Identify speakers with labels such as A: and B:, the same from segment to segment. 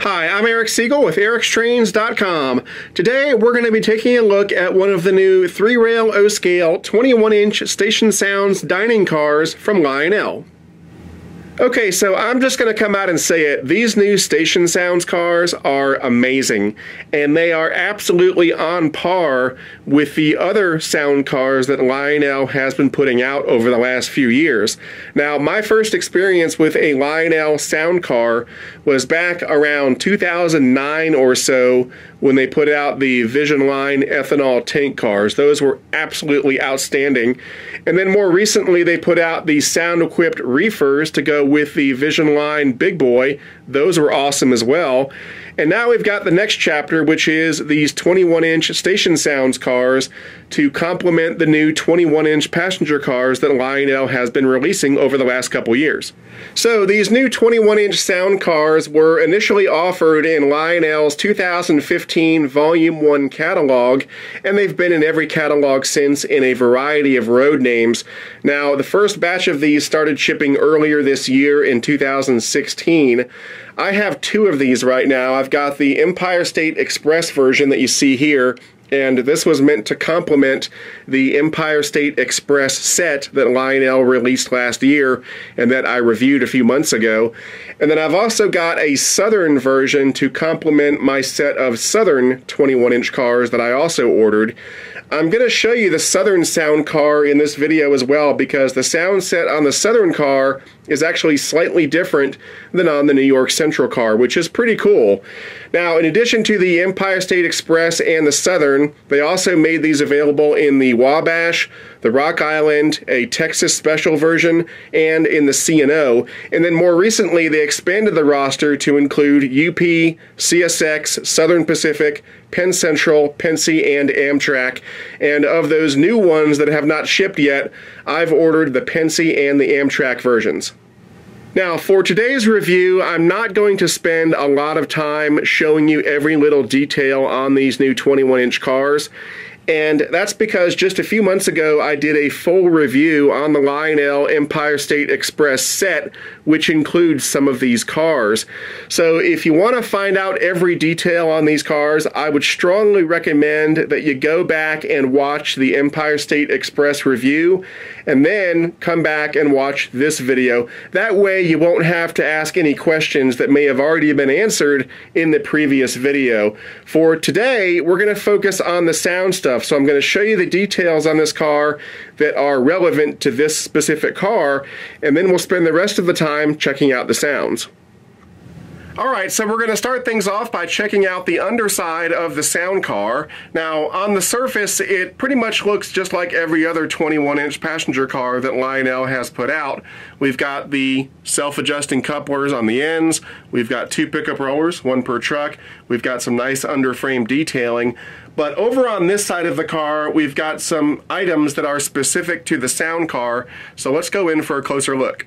A: Hi, I'm Eric Siegel with ericstrains.com. Today we're going to be taking a look at one of the new 3-rail O-scale 21-inch Stationsounds dining cars from Lionel. Okay, so I'm just going to come out and say it. These new Stationsounds cars are amazing, and they are absolutely on par with the other sound cars that Lionel has been putting out over the last few years. Now, my first experience with a Lionel sound car was back around 2009 or so when they put out the Vision Line ethanol tank cars. Those were absolutely outstanding. And then more recently, they put out the sound-equipped reefers to go with the Vision Line Big Boy. Those were awesome as well. And now we've got the next chapter, which is these 21-inch Stationsounds cars to complement the new 21-inch passenger cars that Lionel has been releasing over the last couple years. So these new 21-inch sound cars were initially offered in Lionel's 2015 Volume 1 catalog, and they've been in every catalog since in a variety of road names. Now, the first batch of these started shipping earlier this year in 2016. I have two of these right now. I've got the Empire State Express version that you see here, and this was meant to complement the Empire State Express set that Lionel released last year and that I reviewed a few months ago. And then I've also got a Southern version to complement my set of Southern 21-inch cars that I also ordered. I'm going to show you the Southern sound car in this video as well, because the sound set on the Southern car is actually slightly different than on the New York Central car, which is pretty cool. Now, in addition to the Empire State Express and the Southern, they also made these available in the Wabash, the Rock Island, a Texas Special version, and in the C&O. And then more recently, they expanded the roster to include UP, CSX, Southern Pacific, Penn Central, Pennsy, and Amtrak. And of those new ones that have not shipped yet, I've ordered the Pennsy and the Amtrak versions. Now, for today's review, I'm not going to spend a lot of time showing you every little detail on these new 21-inch cars. And that's because just a few months ago, I did a full review on the Lionel Empire State Express set, which includes some of these cars. So if you want to find out every detail on these cars, I would strongly recommend that you go back and watch the Empire State Express review, and then come back and watch this video. That way you won't have to ask any questions that may have already been answered in the previous video. For today, we're going to focus on the sound stuff. So I'm going to show you the details on this car that are relevant to this specific car, and then we'll spend the rest of the time checking out the sounds. Alright, so we're going to start things off by checking out the underside of the sound car. Now, on the surface, it pretty much looks just like every other 21-inch passenger car that Lionel has put out. We've got the self-adjusting couplers on the ends. We've got two pickup rollers, one per truck. We've got some nice underframe detailing. But over on this side of the car, we've got some items that are specific to the sound car. So let's go in for a closer look.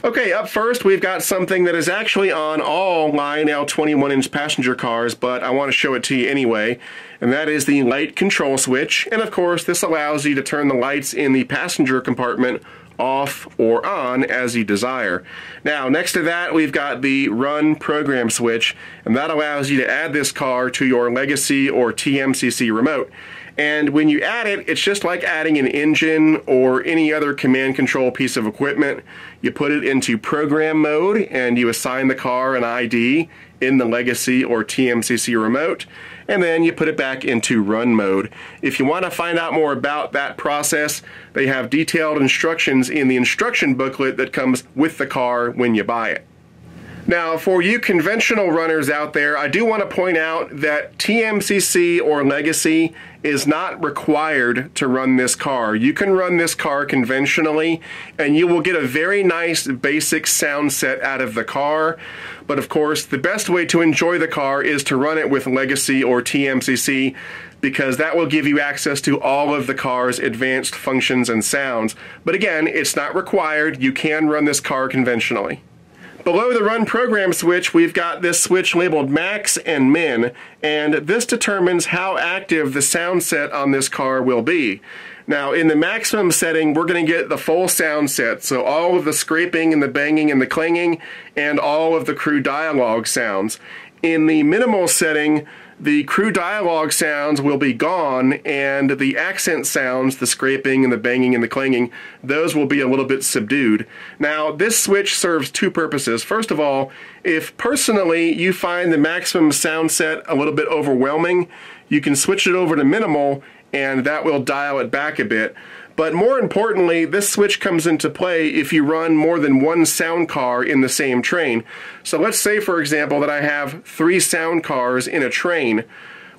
A: Okay, up first, we've got something that is actually on all Lionel 21-inch passenger cars, but I want to show it to you anyway, and that is the light control switch. And of course, this allows you to turn the lights in the passenger compartment off or on as you desire. Now, next to that, we've got the run program switch, and that allows you to add this car to your Legacy or TMCC remote. And when you add it, it's just like adding an engine or any other command control piece of equipment. You put it into program mode and you assign the car an ID in the Legacy or TMCC remote, and then you put it back into run mode. If you want to find out more about that process, they have detailed instructions in the instruction booklet that comes with the car when you buy it. Now, for you conventional runners out there, I do want to point out that TMCC or Legacy is not required to run this car. You can run this car conventionally, and you will get a very nice basic sound set out of the car. But of course, the best way to enjoy the car is to run it with Legacy or TMCC, because that will give you access to all of the car's advanced functions and sounds. But again, it's not required. You can run this car conventionally. Below the Run Program switch, we've got this switch labeled Max and Min, and this determines how active the sound set on this car will be. Now, in the maximum setting, we're going to get the full sound set, so all of the scraping and the banging and the clanging, and all of the crew dialogue sounds. In the minimal setting, the crew dialogue sounds will be gone, and the accent sounds, the scraping and the banging and the clanging, those will be a little bit subdued. Now, this switch serves two purposes. First of all, if personally you find the maximum sound set a little bit overwhelming, you can switch it over to minimal, and that will dial it back a bit. But more importantly, this switch comes into play if you run more than one sound car in the same train. So let's say, for example, that I have 3 sound cars in a train.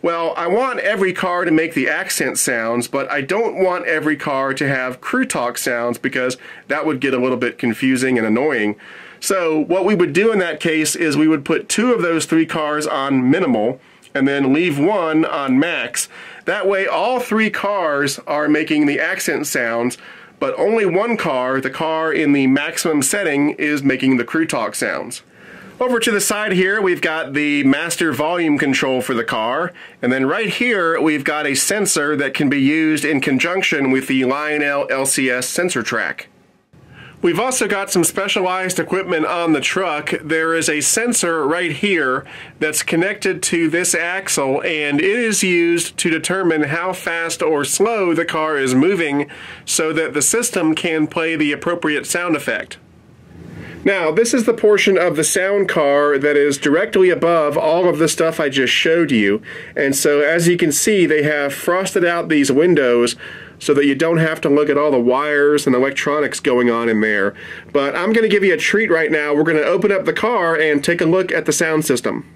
A: Well, I want every car to make the accent sounds, but I don't want every car to have crew talk sounds because that would get a little bit confusing and annoying. So what we would do in that case is we would put 2 of those 3 cars on minimal and then leave 1 on max. That way all 3 cars are making the accent sounds, but only 1 car, the car in the maximum setting, is making the crew talk sounds. Over to the side here, we've got the master volume control for the car, and then right here we've got a sensor that can be used in conjunction with the Lionel LCS sensor track. We've also got some specialized equipment on the truck. There is a sensor right here that's connected to this axle, and it is used to determine how fast or slow the car is moving so that the system can play the appropriate sound effect. Now, this is the portion of the sound car that is directly above all of the stuff I just showed you. And so as you can see, they have frosted out these windows so that you don't have to look at all the wires and electronics going on in there. But I'm going to give you a treat right now. We're going to open up the car and take a look at the sound system.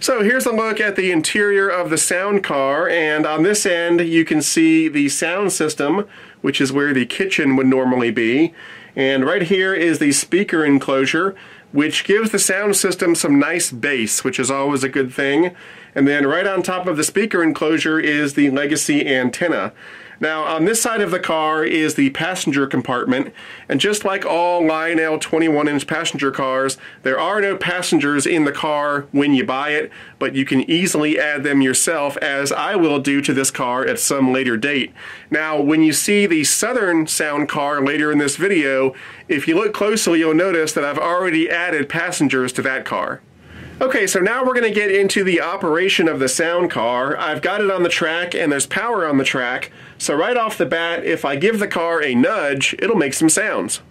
A: So here's a look at the interior of the sound car, and on this end you can see the sound system, which is where the kitchen would normally be. And right here is the speaker enclosure, which gives the sound system some nice bass, which is always a good thing. And then right on top of the speaker enclosure is the legacy antenna. Now, on this side of the car is the passenger compartment, and just like all Lionel 21-inch passenger cars, there are no passengers in the car when you buy it, but you can easily add them yourself, as I will do to this car at some later date. Now, when you see the Southern sound car later in this video, if you look closely, you'll notice that I've already added passengers to that car. Okay, so now we're going to get into the operation of the sound car. I've got it on the track and there's power on the track, so right off the bat, if I give the car a nudge, it'll make some sounds.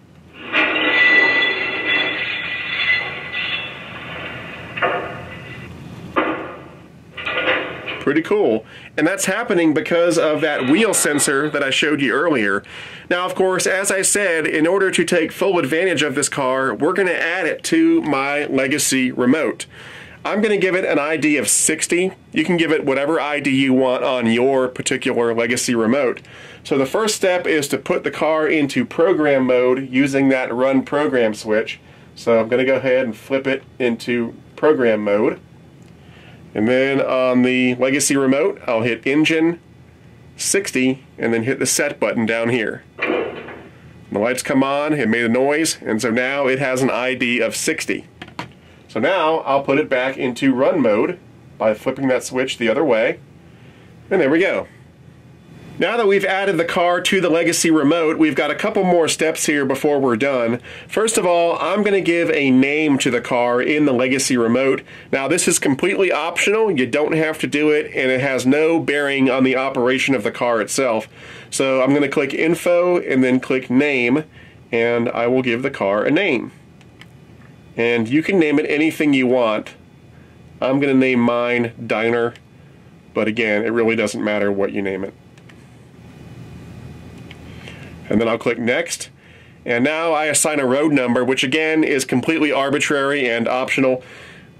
A: Pretty cool. And that's happening because of that wheel sensor that I showed you earlier. Now, of course, as I said, in order to take full advantage of this car, we're going to add it to my legacy remote. I'm going to give it an ID of 60. You can give it whatever ID you want on your particular legacy remote. So the first step is to put the car into program mode using that Run Program switch. So I'm going to go ahead and flip it into program mode. And then on the legacy remote, I'll hit Engine, 60, and then hit the Set button down here. The lights come on, it made a noise, and so now it has an ID of 60. So now I'll put it back into Run mode by flipping that switch the other way, and there we go. Now that we've added the car to the legacy remote, we've got a couple more steps here before we're done. First of all, I'm going to give a name to the car in the legacy remote. Now, this is completely optional. You don't have to do it, and it has no bearing on the operation of the car itself. So I'm going to click Info and then click Name, and I will give the car a name. And you can name it anything you want. I'm going to name mine Diner, but again, it really doesn't matter what you name it. And then I'll click Next, and now I assign a road number, which again is completely arbitrary and optional.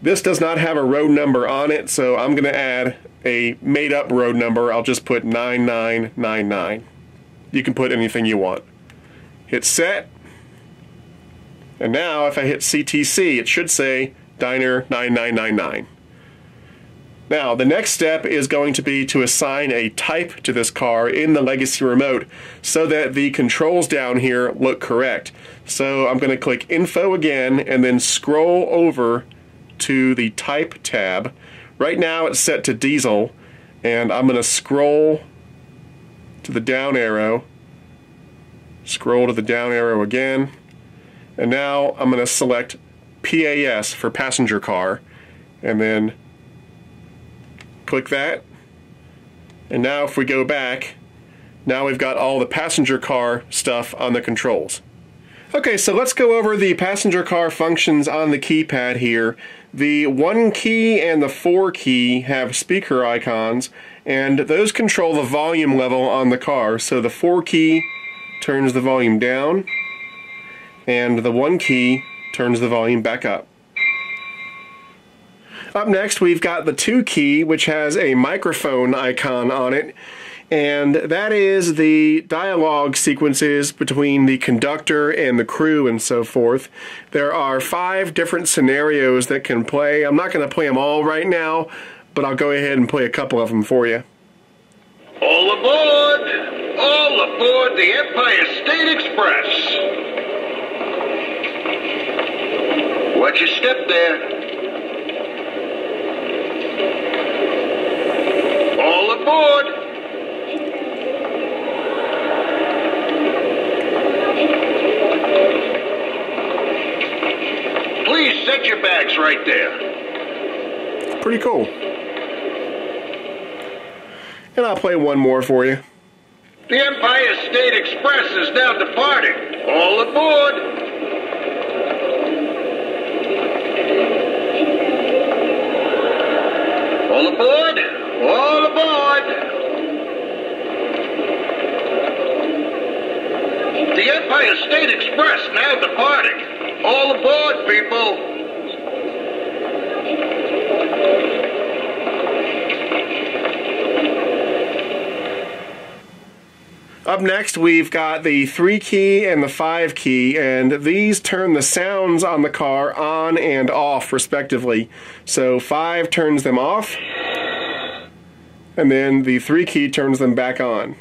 A: This does not have a road number on it, so I'm going to add a made-up road number. I'll just put 9999. You can put anything you want. Hit Set, and now if I hit CTC, it should say Diner 9999. Now, the next step is going to be to assign a type to this car in the Legacy remote so that the controls down here look correct. So I'm going to click Info again and then scroll over to the Type tab. Right now it's set to Diesel, and I'm going to scroll to the down arrow, scroll to the down arrow again, and now I'm going to select PAS for passenger car, and then click that. And now if we go back, now we've got all the passenger car stuff on the controls. Okay, so let's go over the passenger car functions on the keypad here. The 1 key and the 4 key have speaker icons, and those control the volume level on the car. So the 4 key turns the volume down, and the 1 key turns the volume back up. Up next, we've got the 2 key, which has a microphone icon on it, and that is the dialogue sequences between the conductor and the crew and so forth. There are 5 different scenarios that can play. I'm not going to play them all right now, but I'll go ahead and play a couple of them for you.
B: All aboard! All aboard the Empire State Express! Watch your step there. All aboard! Please set your bags right there.
A: Pretty cool. And I'll play one more for you.
B: The Empire State Express is now departing. All aboard! All aboard! All aboard! The Empire State Express now departing. All aboard, people!
A: Up next, we've got the 3 key and the 5 key, and these turn the sounds on the car on and off, respectively. So 5 turns them off, and then the 3 key turns them back on.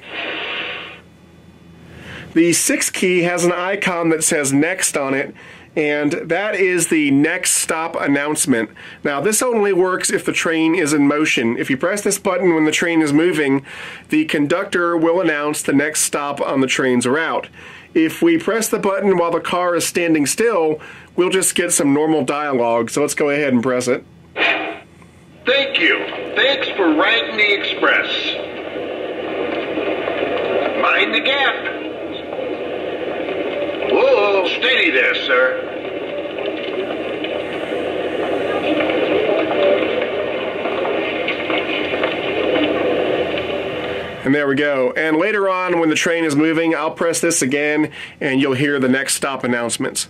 A: The 6 key has an icon that says Next on it, and that is the next stop announcement. Now, this only works if the train is in motion. If you press this button when the train is moving, the conductor will announce the next stop on the train's route. If we press the button while the car is standing still, we'll just get some normal dialogue, so let's go ahead and press it.
B: Thank you. Thanks for riding the express. Mind the gap. Whoa, steady there, sir.
A: And there we go. And later on, when the train is moving, I'll press this again, and you'll hear the next stop announcements.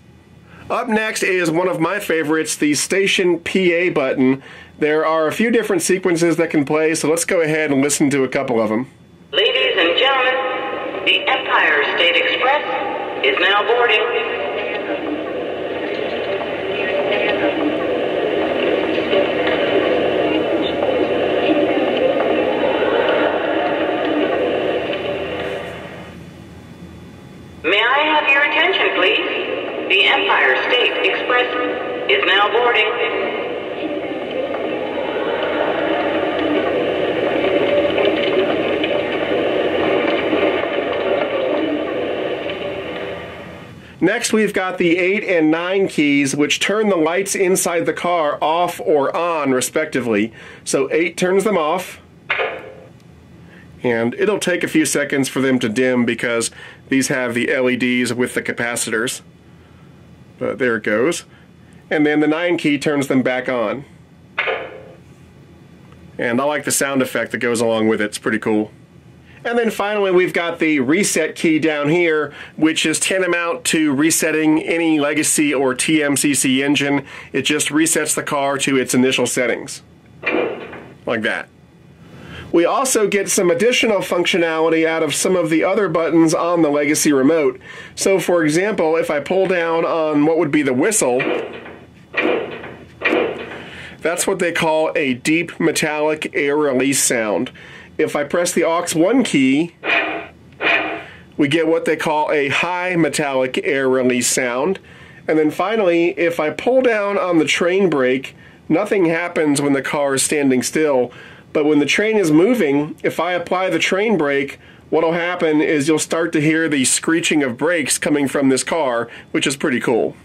A: Up next is one of my favorites, the Station PA button. There are a few different sequences that can play, so let's go ahead and listen to a couple of them.
C: Ladies and gentlemen, the Empire State Express is now boarding. May I have your attention, please? The Empire State Express is now boarding.
A: Next, we've got the 8 and 9 keys, which turn the lights inside the car off or on, respectively. So 8 turns them off, and it'll take a few seconds for them to dim because these have the LEDs with the capacitors. But there it goes. And then the 9 key turns them back on. And I like the sound effect that goes along with it. It's pretty cool. And then finally, we've got the reset key down here, which is tantamount to resetting any legacy or TMCC engine. It just resets the car to its initial settings. Like that. We also get some additional functionality out of some of the other buttons on the legacy remote. So for example, if I pull down on what would be the whistle, That's what they call a deep metallic air release sound. If I press the aux 1 key, we get what they call a high metallic air release sound. And then finally, if I pull down on the train brake, nothing happens when the car is standing still. But when the train is moving, if I apply the train brake, what'll happen is you'll start to hear the screeching of brakes coming from this car, which is pretty cool.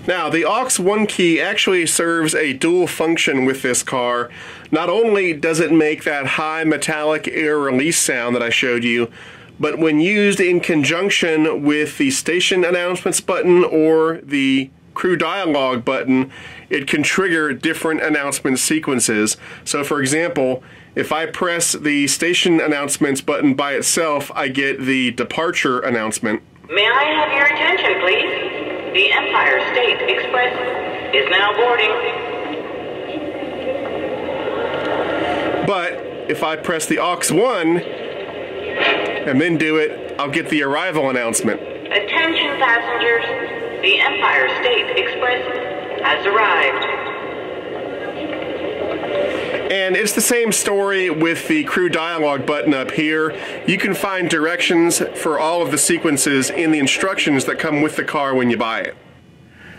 A: Now, the aux 1 key actually serves a dual function with this car. Not only does it make that high metallic air release sound that I showed you, but when used in conjunction with the station announcements button or the crew dialogue button, it can trigger different announcement sequences. So for example, if I press the station announcements button by itself, I get the departure announcement.
C: May I have your attention, please? The Empire State Express is now boarding.
A: But if I press the aux 1 and then do it, I'll get the arrival announcement.
C: Attention passengers, the Empire State Express has arrived.
A: And it's the same story with the crew dialogue button up here. You can find directions for all of the sequences in the instructions that come with the car when you buy it.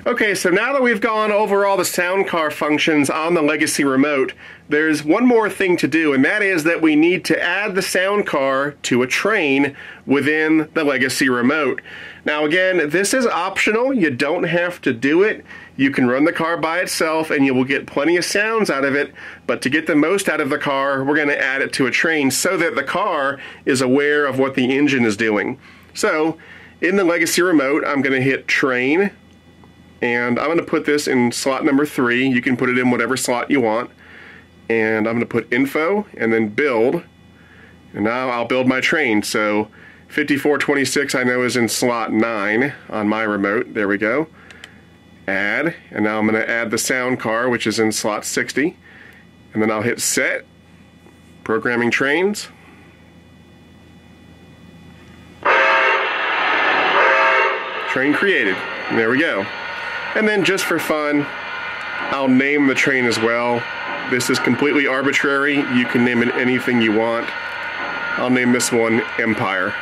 A: Okay, so now that we've gone over all the sound car functions on the Legacy remote, there's one more thing to do, and that is that we need to add the sound car to a train within the Legacy remote. Now again, this is optional. You don't have to do it. You can run the car by itself and you will get plenty of sounds out of it, but to get the most out of the car, we're going to add it to a train so that the car is aware of what the engine is doing. So, in the Legacy remote, I'm going to hit Train, and I'm going to put this in slot number 3. You can put it in whatever slot you want. And I'm going to put Info and then Build. And now I'll build my train. So 5426 I know is in slot 9 on my remote. There we go. Add. And now I'm going to add the sound car, which is in slot 60. And then I'll hit Set. Programming trains. Train created. And there we go. And then just for fun, I'll name the train as well. This is completely arbitrary. You can name it anything you want. I'll name this one Empire.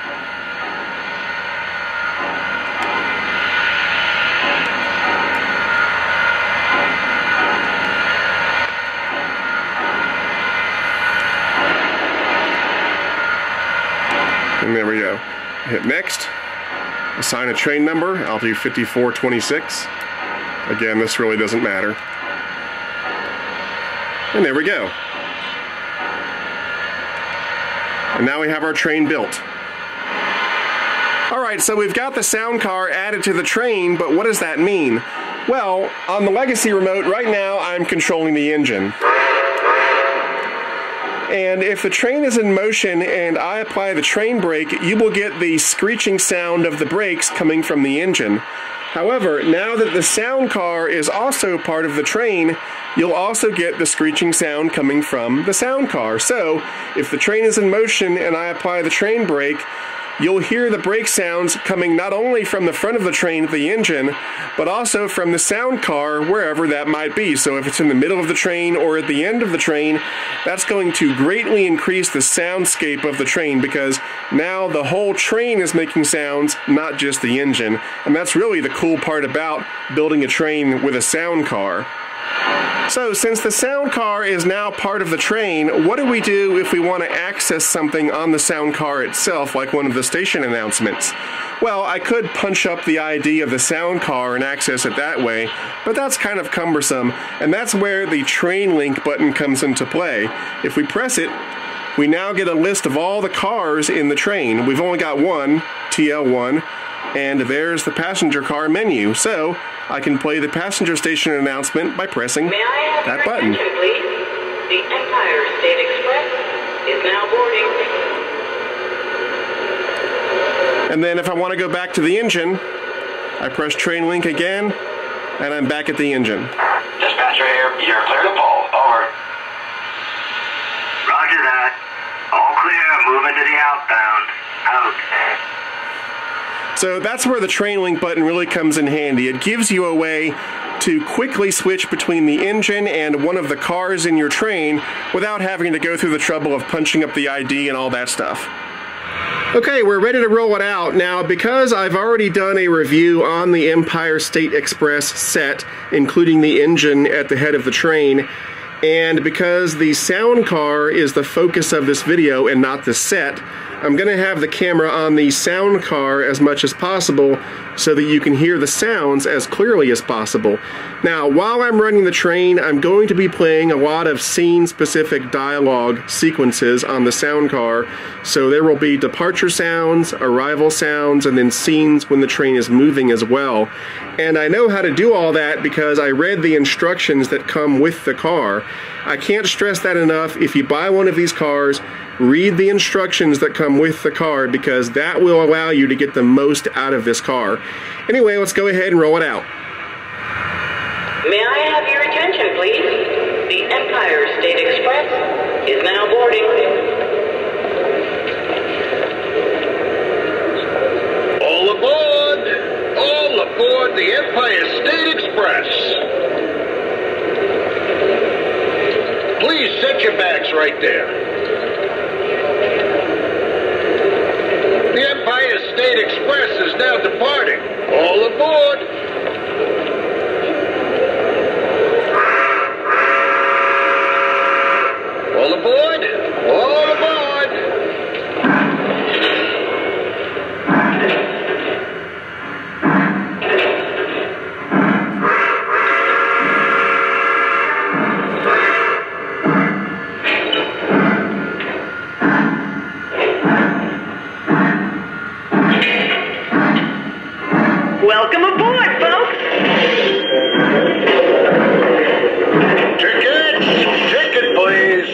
A: And there we go. Hit Next. Assign a train number. I'll do 5426. Again, this really doesn't matter. And there we go. And now we have our train built. Alright, so we've got the sound car added to the train, but what does that mean? Well, on the Legacy remote, right now I'm controlling the engine. And if the train is in motion and I apply the train brake, you will get the screeching sound of the brakes coming from the engine. However, now that the sound car is also part of the train, you'll also get the screeching sound coming from the sound car. So, if the train is in motion and I apply the train brake, you'll hear the brake sounds coming not only from the front of the train at the engine, but also from the sound car wherever that might be. So if it's in the middle of the train or at the end of the train, that's going to greatly increase the soundscape of the train because now the whole train is making sounds, not just the engine. And that's really the cool part about building a train with a sound car. So, since the sound car is now part of the train, what do we do if we want to access something on the sound car itself, like one of the station announcements? Well, I could punch up the ID of the sound car and access it that way, but that's kind of cumbersome, and that's where the Train Link button comes into play. If we press it, we now get a list of all the cars in the train. We've only got one, TL1, and there's the passenger car menu. So, I can play the passenger station announcement by pressing that button.
C: Attention, please? The Empire State Express is now boarding.
A: And then if I want to go back to the engine, I press Train Link again, and I'm back at the engine.
B: Dispatcher here, you're clear to pull. Over. Roger that. All clear, moving to the outbound. Out.
A: So that's where the Train Link button really comes in handy. It gives you a way to quickly switch between the engine and one of the cars in your train without having to go through the trouble of punching up the ID and all that stuff. Okay, we're ready to roll it out. Now, because I've already done a review on the Empire State Express set, including the engine at the head of the train, and because the sound car is the focus of this video and not the set, I'm going to have the camera on the sound car as much as possible so that you can hear the sounds as clearly as possible. Now, while I'm running the train, I'm going to be playing a lot of scene-specific dialogue sequences on the sound car, so there will be departure sounds, arrival sounds, and then scenes when the train is moving as well. And I know how to do all that because I read the instructions that come with the car. I can't stress that enough. If you buy one of these cars, read the instructions that come with the car because that will allow you to get the most out of this car. Anyway, let's go ahead and roll it out.
C: May I have your attention, please? The Empire State Express is now boarding.
B: All aboard! All aboard the Empire State Express! Please set your bags right there. The Empire State Express is now departing. All aboard! All aboard! All aboard!
C: Welcome aboard, folks!
B: Tickets! Ticket, please!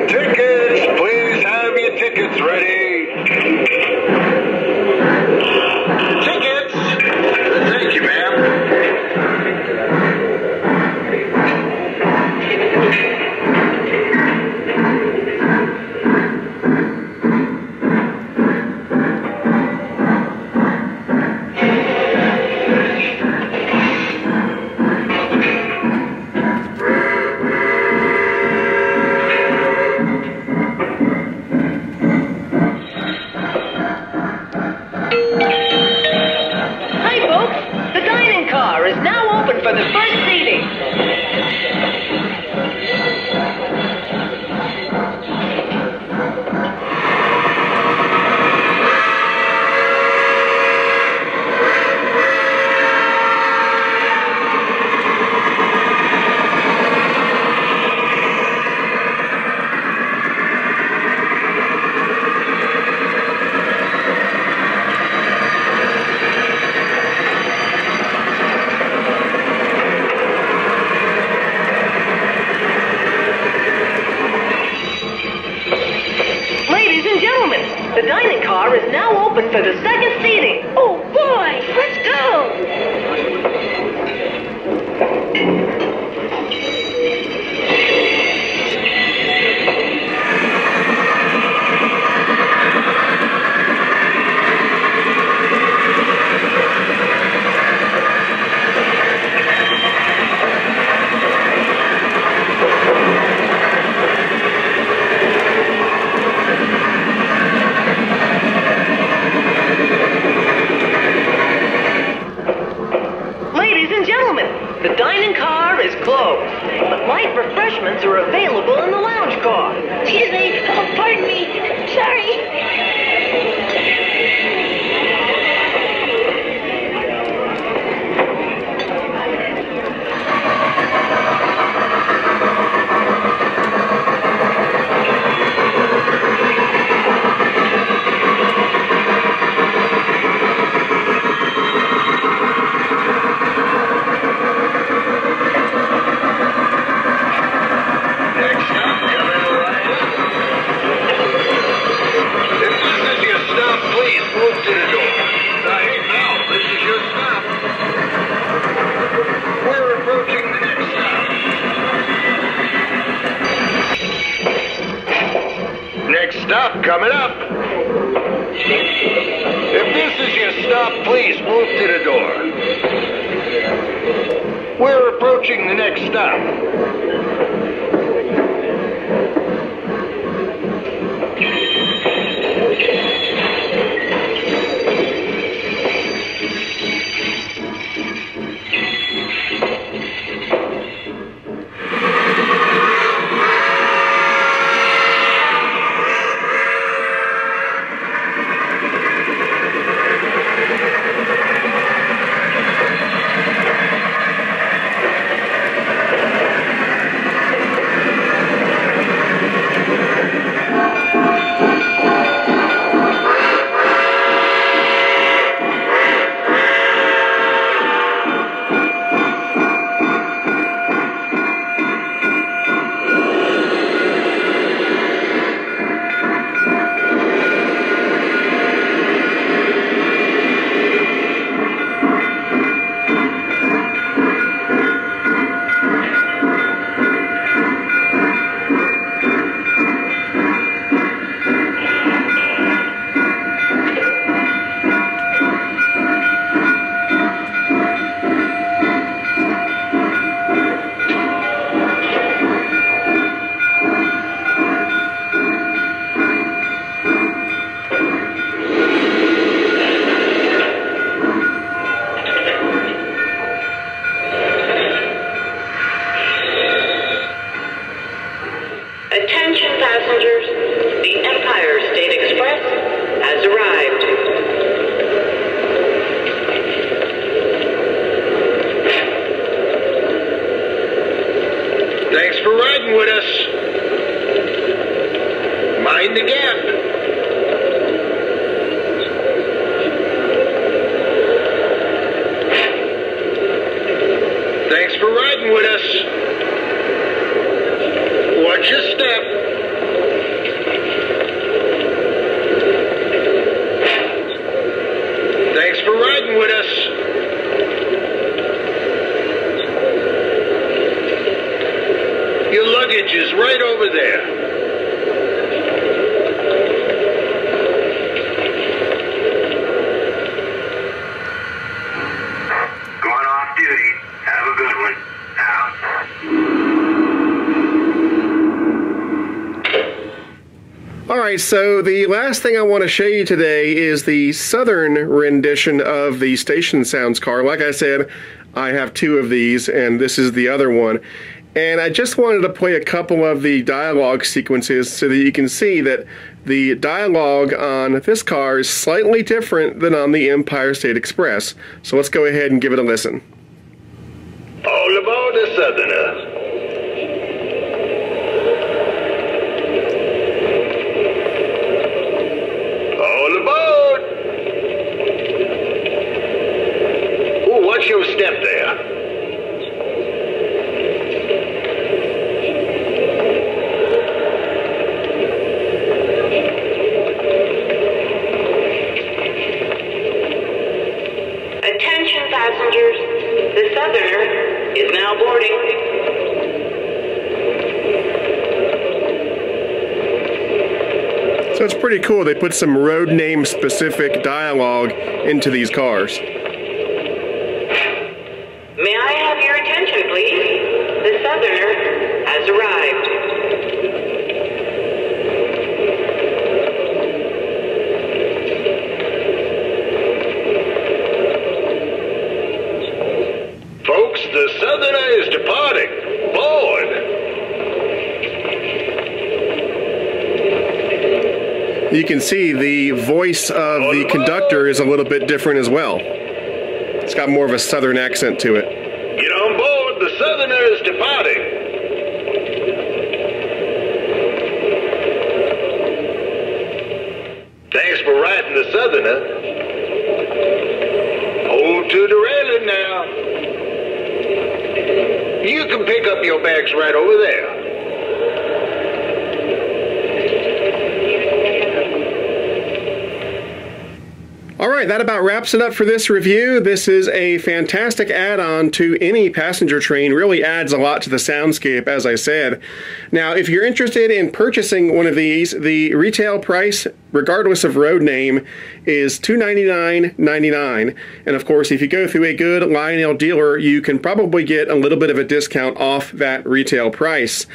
B: Tickets! Please have your tickets ready! Tickets! Thank you, ma'am.
C: For the first seating. The dining car is now open for the second seating. Oh boy, let's go! The dining car is closed, but light refreshments are available in the lounge car.
D: Excuse me. Oh, pardon me. Sorry.
B: Stop coming up. If this is your stop, please move to the door. We're approaching the next stop. Thanks for riding with us. Mind the gap. Thanks for riding with us. Watch your step. Thanks for riding with us. Your luggage is right over there.
E: Going off duty. Have a good one. Out.
A: Alright, so the last thing I want to show you today is the southern rendition of the Stationsounds car. Like I said, I have two of these, and this is the other one. And I just wanted to play a couple of the dialogue sequences so that you can see that the dialogue on this car is slightly different than on the Empire State Express. So let's go ahead and give it a listen.
B: All aboard the Southerner. All aboard. Ooh, watch your step there.
C: Attention passengers, the Southerner is now boarding.
A: So it's pretty cool. They put some road name specific dialogue into these cars.
C: May I have your attention, please? The Southerner has arrived.
B: Folks, the Southerner is departing. Board.
A: You can see the voice of the conductor is a little bit different as well. It's got more of a southern accent to it.
B: Get on board. The Southerner is departing. Thanks for riding the Southerner. Hold to the railing now. You can pick up your bags right over there.
A: Alright, that about wraps it up for this review. This is a fantastic add-on to any passenger train. Really adds a lot to the soundscape, as I said. Now, if you're interested in purchasing one of these, the retail price, regardless of road name, is $299.99. And of course, if you go through a good Lionel dealer, you can probably get a little bit of a discount off that retail price.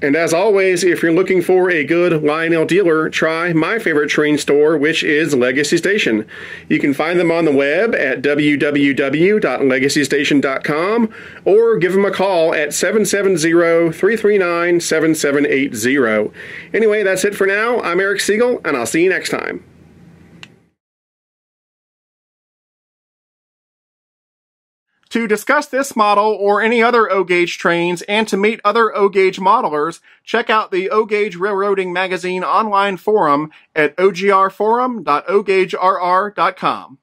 A: And as always, if you're looking for a good Lionel dealer, try my favorite train store, which is Legacy Station. You can find them on the web at www.legacystation.com or give them a call at 770-339-7780. Anyway, that's it for now. I'm Eric Siegel, and I'll see you next time. To discuss this model or any other O-Gauge trains and to meet other O-Gauge modelers, check out the O-Gauge Railroading Magazine online forum at ogrforum.ogaugerr.com.